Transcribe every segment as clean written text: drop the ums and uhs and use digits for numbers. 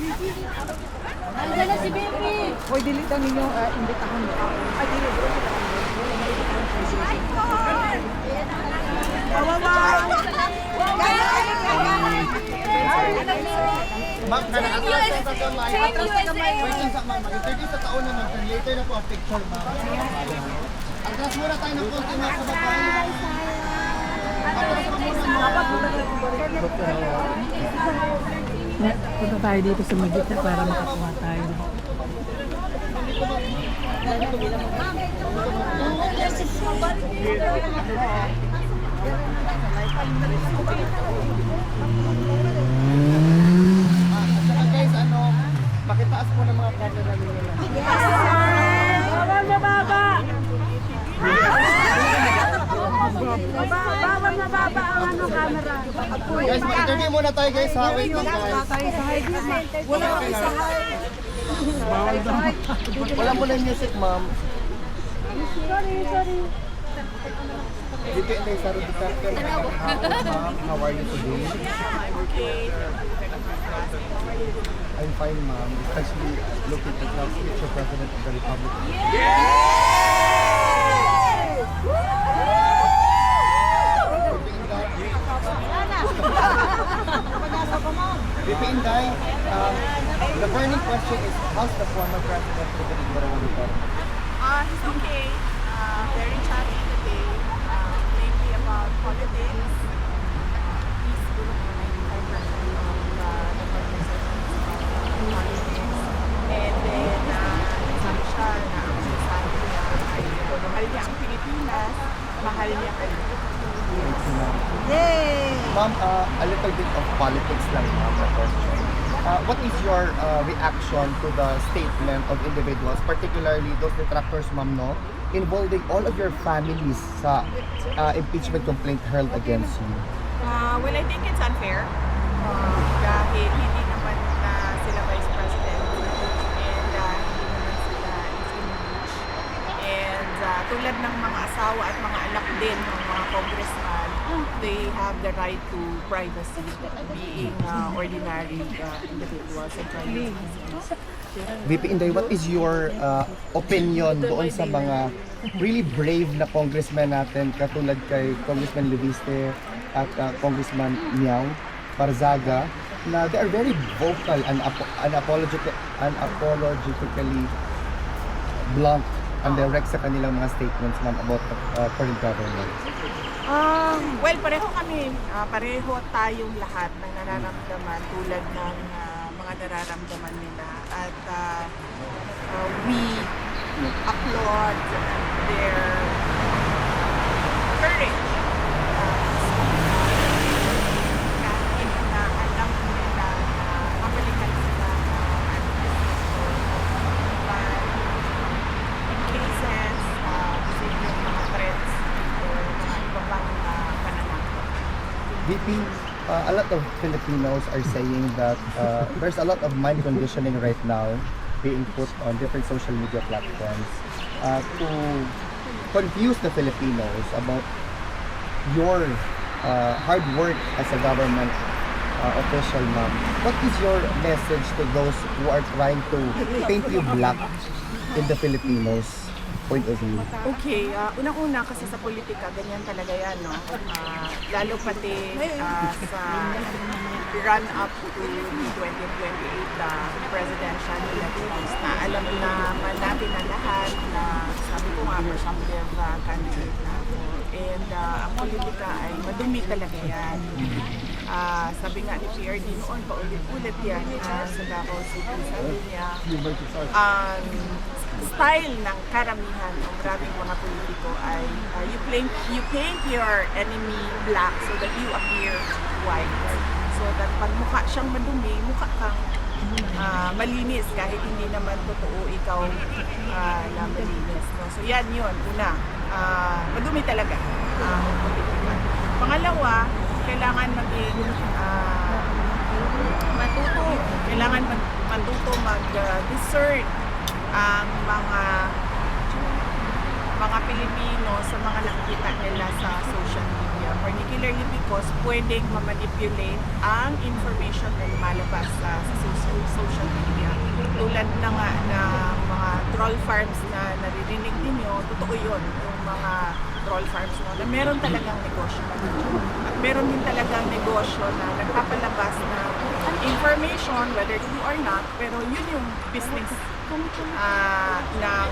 Nandiyan na si Baby. Hoy, dilitan ninyo imbitahan mo. Ay, dili. Ma'am, kana atras sa kamay. Atras sa kamay. Wait lang sa ma'am. Mag-interview sa taon naman. Later na po ang picture, ma'am. Atras muna tayo ng konti, mga kababayan. Punta tayo dito sa magit na para makakuha tayo. Guys, pakitaas po ng mga camera nila. Mababa ang camera. Guys, mag-interview muna tayo guys. Ha? Wait lang guys. Wala kami sa Wala mo lang music, ma'am. Sorry. Dito yung tayo sa Rubicactor. Ma'am, how are you today? I'm fine, ma'am. Especially looking at the future president of the Republic. VP Inday, the burning question is, how's the former president of the Republic? He's okay. Very chatty today. Mainly about politics. He's good at 95% of the conversations about politics. And then, sabi siya na ang sinasabi niya ay mahal niya ang Pilipinas, mahal niya kayo. Ma'am, a little bit of politics lang, ma'am, na question. What is your reaction to the statement of individuals, particularly those detractors, ma'am, no, involving all of your families sa impeachment complaint hurled against you? Well, I think it's unfair. Dahil hindi naman na sila vice president and hindi naman sila impeach. And tulad ng mga asawa at mga anak din ng mga congressman, they have the right to privacy, being ordinary individuals and private citizens. VP Inday, what is your opinion doon sa mga really brave na congressman natin katulad kay Congressman Leviste at Congressman Miao Barzaga na they are very vocal and unapologetically blunt and direct sa kanilang mga statements, ma'am, about current government? Well, pareho tayong lahat ng nararamdaman tulad ng mga nararamdaman nila at we applaud their courage. Kahit na alam nila na mabalikan sila but in cases posibleng mga threats or mga iba pang pananakot. VP, a lot of Filipinos are saying that there's a lot of mind conditioning right now being put on different social media platforms to confuse the Filipinos about your hard work as a government official, ma'am. What is your message to those who are trying to paint you black in the Filipinos' point of view? Okay, unang-una kasi sa politika, ganyan talaga yan, no? Lalo pati sa run-up to the 2028 presidential elections na alam naman natin na lahat na sabi ko nga, presumptive candidate na ako. And ang politika ay madumi talaga yan. Sabi nga ni PRD noon, paulit-ulit yan sa Davao City. Sabi niya, style ng karamihan ng maraming mga politiko ay you paint your enemy black so that you appear white. So that pag mukha siyang madumi, mukha kang malinis kahit hindi naman totoo ikaw na malinis. No? So yan yun, una, madumi talaga ang politika. Pangalawa, kailangan maging matuto mag-discern ang mga Pilipino sa mga nakikita nila sa social media. media, particularly because pwedeng ma-manipulate ang information na lumalabas sa social media. Tulad na nga na mga troll farms na naririnig ninyo, totoo yun, yung mga troll farms mo, na meron talagang negosyo na at meron din talagang negosyo na nagpapalabas na information, whether true or not, pero yun yung business ng kumpanya na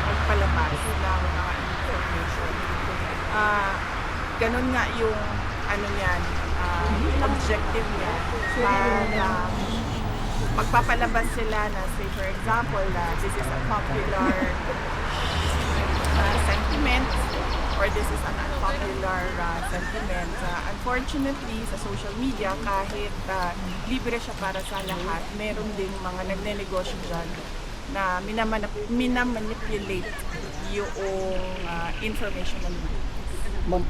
magpalabas ng mga information. Ganun nga yung objective niya para magpapalabas sila na, say for example, this is a popular sentiment or this is an unpopular sentiment. Unfortunately, sa social media, kahit libre siya para sa lahat, meron ding mga nagnenegosyo dyan na minamanipulate yung information na libre. Ma'am,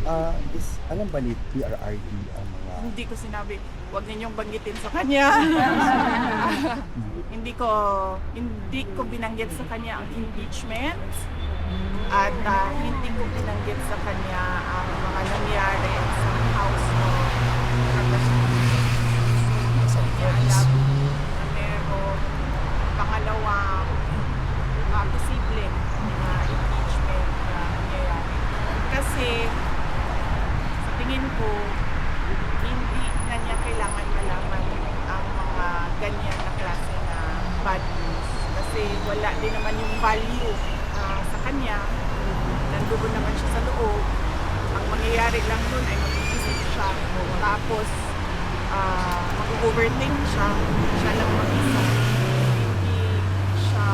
alam ba ni PRRD ang mga... Hindi ko sinabi, huwag ninyong banggitin sa kanya. hindi ko binanggit sa kanya ang impeachment at hindi ko binanggit sa kanya ang mga nangyari sa House of Representatives. Na meron pangalawang posible na impeachment na nangyayari. Kasi sa tingin ko, hindi na niya kailangan malaman ang mga ganyan na klase na bad news. Kasi wala din naman yung value sa kanya. Nandoon naman siya sa loob. Ang mangyayari lang doon ay mag-iisip siya. Tapos, mag-overthink siya. Siya lang mag-isa. Hindi siya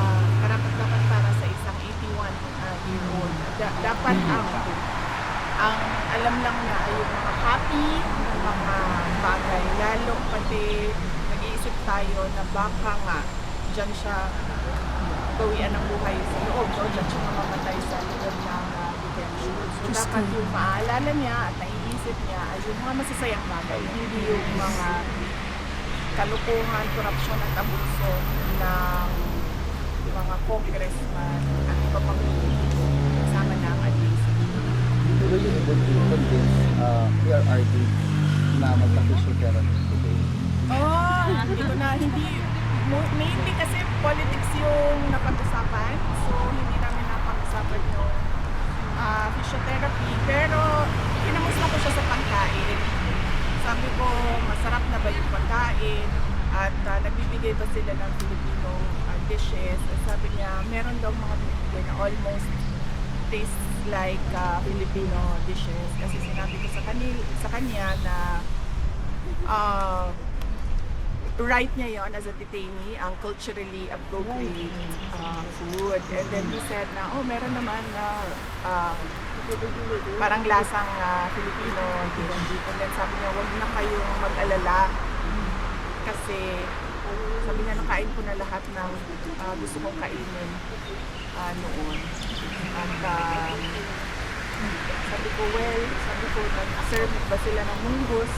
karapat-dapat para sa isang 81-year-old. Dapat ang alam lang na ay yung mga happy na mga bagay. Lalo pati nag-iisip tayo na baka nga dyan siya bawian ng buhay sa loob. So, dyan siya mamamatay sa loob ng detention. So, dapat yung maalala niya at naiisip niya ay yung mga masasayang bagay. Hindi yung mga kalukuhan, korupsyon at abuso ng mga congressman at iba pang politiko kasama na ang administration. Will you able to convince PRRD na magpa-official therapy today? Mainly kasi politics yung napag-usapan. So, hindi namin napag-usapan yung physiotherapy. Pero, kinamusta ko siya sa pagkain. Sabi ko, masarap na ba yung pagkain? At nagbibigay ba sila ng Filipino dishes? At sabi niya, meron daw mga binibigay na almost tastes like Filipino dishes. Kasi sinabi ko sa kanya na right niya yon as a detainee, ang culturally appropriate food. And then he said na, meron naman na parang lasang Filipino dish. And then sabi niya, huwag na kayong mag-alala kasi sabi niya, nakain ko na lahat ng gusto kong kainin noon. At sabi ko, nag-serve ba sila ng munggos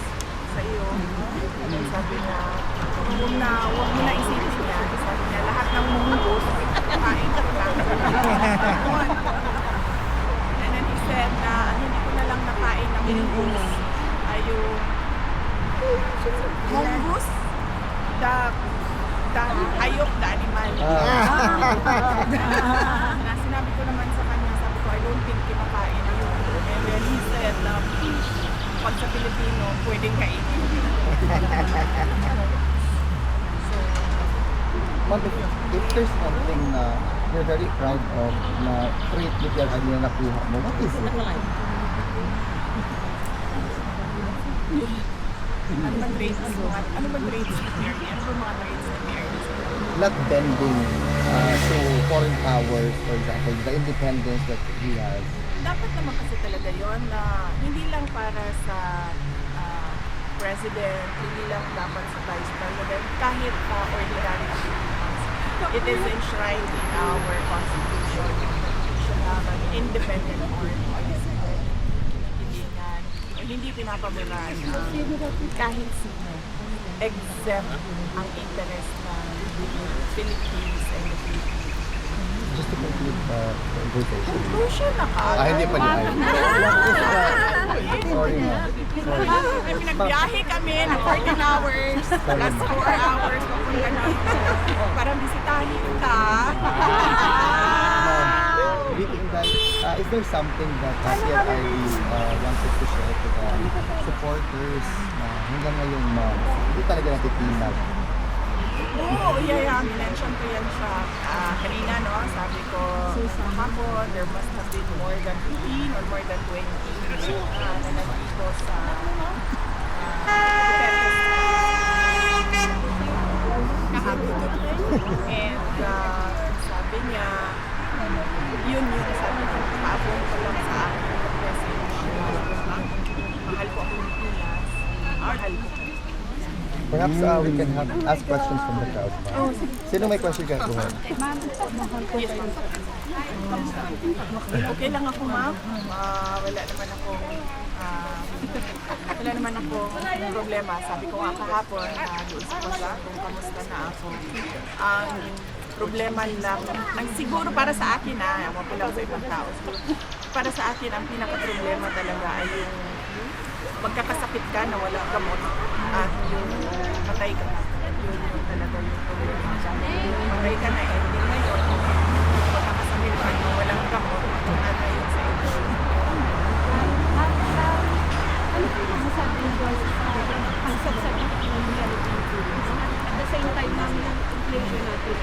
sa iyo? And then sabi niya, huwag mo na isipin niya. Sabi niya, lahat ng munggos, kain ka lang. And then he said na, hindi ko na lang nakain ng munggos. Ay yung munggos, hayop, the animal. Na sinabi ko naman sa kanya, sabi ko, I don't think kinakain yun. And then he said, pag sa Pilipino, pwedeng kainin. So, Ma'am, if there's something na you're very proud of na trait ni PRRD na nakuha mo, what is it? ano ba traits ni PRRD? Ano ba mga traits ni PRRD? Not bending to foreign powers, for example, the independence that he has. Dapat naman kasi talaga yon na hindi lang para sa president, hindi lang dapat sa vice president, kahit ordinary Filipinos. It is enshrined in our constitution. We should have an independent foreign policy. Hindi pinapaboran kahit sino, except ang interest ng Philippines and the Philippines. just to conclude the conversation. Conclusion na ka. Hindi pa din. Sorry na. Sorry. Pinagbiyahe kami ng 14 hours plus 4 hours papunta na para bisitahin ka. Greeting guys, is there something that Happy and Ivy wanted to share to the supporters na hanggang ngayon hindi talaga natitinag? Oo, mention ko yan sa kanina, no? Sabi ko, hapon, there must have been more than 15 or more than 20 na nandito sa and sabi niya, yun yung sabi niya, paabong ko lang sa akin yung message. Mahal ko ang Pilipinas, mahal ko. Perhaps we can ask questions from the crowd. Sino may question ka? Go ahead. Okay lang ako, ma'am. Wala naman akong problema. Sabi ko nga kahapon, doon sa kwasa, kung kamusta na ako. Ang problema lang, siguro para sa akin ewan ko lang sa ibang tao. Para sa akin, ang pinaka-problema talaga ay yung magkakasakit ka na walang gamot at yung patay ka na. Yun talaga yung problema. Patay ka na hindi ngayon. Magkakasakit ka na walang gamot at yun sa ito. Ano po yung masasabi niyo ang sagsag ng reality Philippines? At the same time namin ang inflation natin.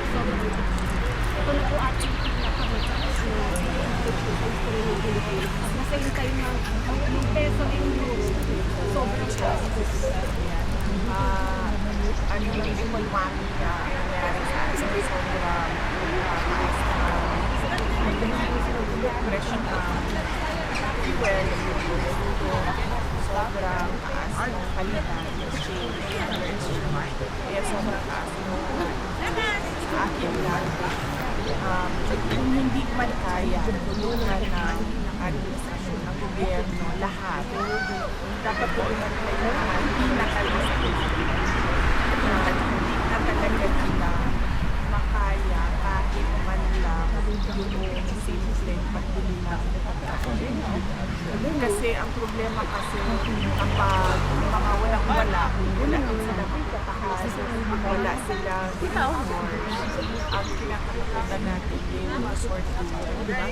Ito na po ating pinakamataas na inflation sa history ng Philippines. At the same time na yung peso and euro sobrang taas. Ano yung economy na nangyari sa atin sobrang taas na presyo na fuel, sobrang taas ng palitan, kaya sobrang taas sa akin lang. Kung hindi man kaya, tulungan ng administrasyon ng gobyerno, lahat, dapat tulungan tayo na hindi na kayo sa hindi na talaga nila makaya kahit man lang yung simpleng pagbili ng kasi ang problema kasi kapag mga wala sila magtatakas, wala sila ang pinakakita natin yung sort of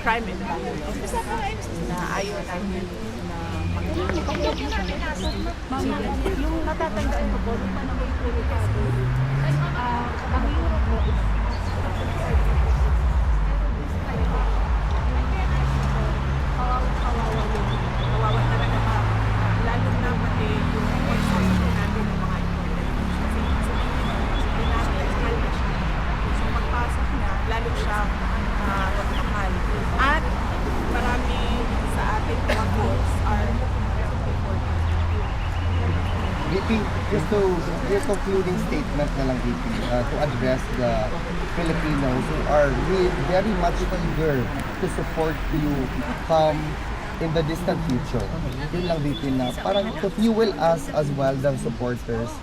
crime and violence na ayaw natin na Yung natatandaan ko po, nung panahon po ni Castro, ang euro po, kawawa talaga lalo na pati yung consumption natin ng mga imported kasi sabihin natin mahal na siya. So pagpasok niya, lalo siyang magmahal. At marami sa ating mga goods are imported. VP, just to your concluding statement na lang VP, to address the Filipinos who are really very much eager to support you come in the distant future. Yun lang VP na parang to fuel us as well, the supporters,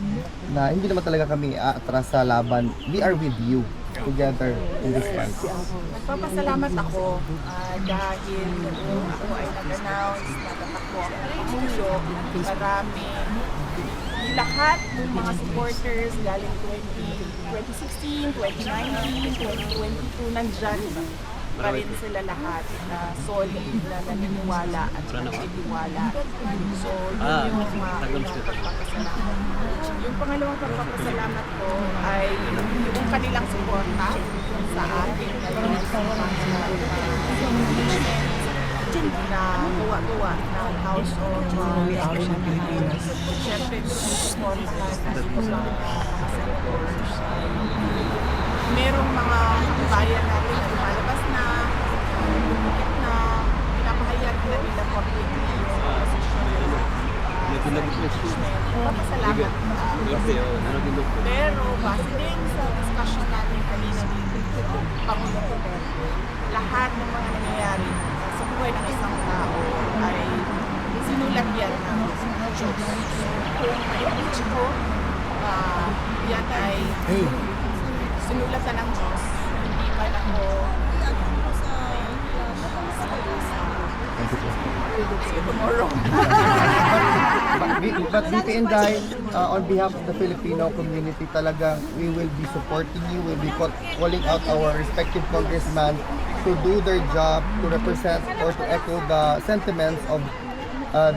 na hindi naman talaga kami atras sa laban. We are with you together in this fight. Nagpapasalamat ako dahil ako ay nag-announce na tatakbo ako ng Pangulo. Marami lahat ng mga supporters galing 2016, 2019, 2022 nandyan pa rin sila lahat na solid na naniniwala at naniniwala. So, yun yung unang pagpapasalamat. Yung pangalawang pagpapasalamat ko ay yung kanilang suporta sa akin ngayon sa mga na gawa-gawa ng House of Pilipinas. Siyempre, suporta ng mga senators. Merong mga bayan natin na lumalabas na pinapahayag na nila publicly yung posisyon nila. Papasalamat pero base din sa discussion natin kanina dito, Pangulo Duterte, lahat ng mga nangyayari sa buhay ng isang tao ay sinulat yan ng Diyos. Kung ma-impeach ko, yan ay sinulatan ng Diyos, hindi naman ako. See you tomorrow. But VP Inday, on behalf of the Filipino community, talagang we will be supporting you. We'll be calling out our respective congressmen to do their job, to represent or to echo the sentiments of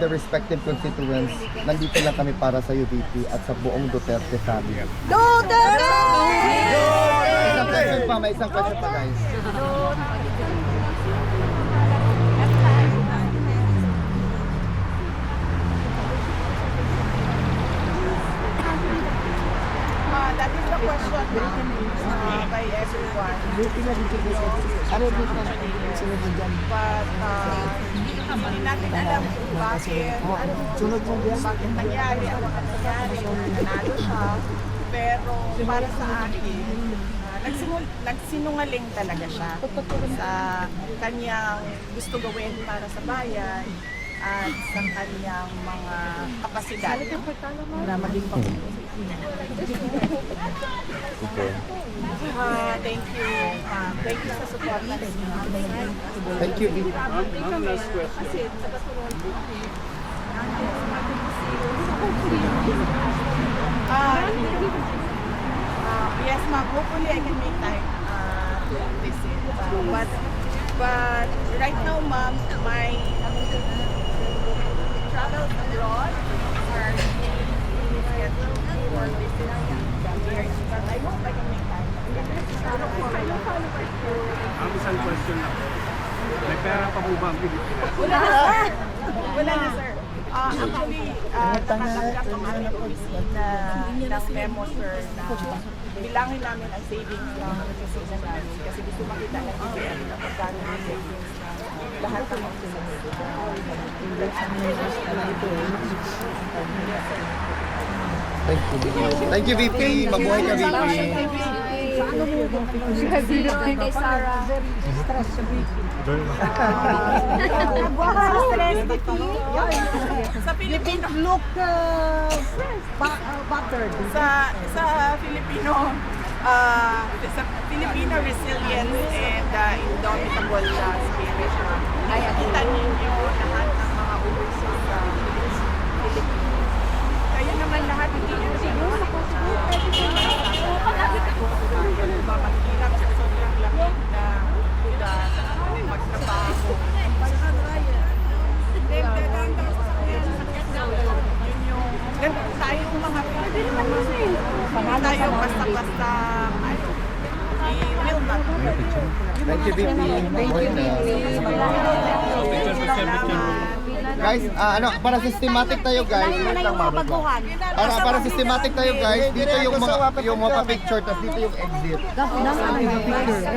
the respective constituents. Nandito lang kami para sa UVP at sa buong Duterte family. May isang question pa guys. That is the question by everyone. But hindi natin alam kung bakit nangyari, ano ang nangyari, nanalo siya. Pero para sa akin, nagsinungaling talaga siya sa kanyang gusto gawin para sa bayan at sa kanyang mga kapasidad na maging thank you. Thank you sa support na rin. Thank you, VP. Yes, ma'am. Hopefully, I can make time to visit. But right now, ma'am, my travel abroad are scheduled for visit here. But I hope I can make time. Ang isang question lang. May pera pa po ba ang Pilipinas? Wala na, sir. Actually, nakatanggap ang aming opisina ng memo, sir, na bilangin namin ang savings ng opisina namin kasi gusto makita ng BPM na pagkano ang savings na lahat ng opisina. Thank you, VP. Thank you, VP. Mabuhay ka, VP. Kay Sarah. Sa Pilipino, Look battered. sa Filipino resilience and indomitable spirit. Nakikita ninyo lahat ng mga uso sa Pilipinas. Kayo naman lahat, hindi nyo siguro mahirap sa sobrang lamig na lugar, magtrabaho. Ganun tayong mga Pilipino. Hindi tayo basta-basta i-will not. Thank you, VP. Mabuhay ka. Guys, para systematic tayo guys. Para systematic tayo guys. Dito yung mga pa-picture, tapos dito yung exit. Picture.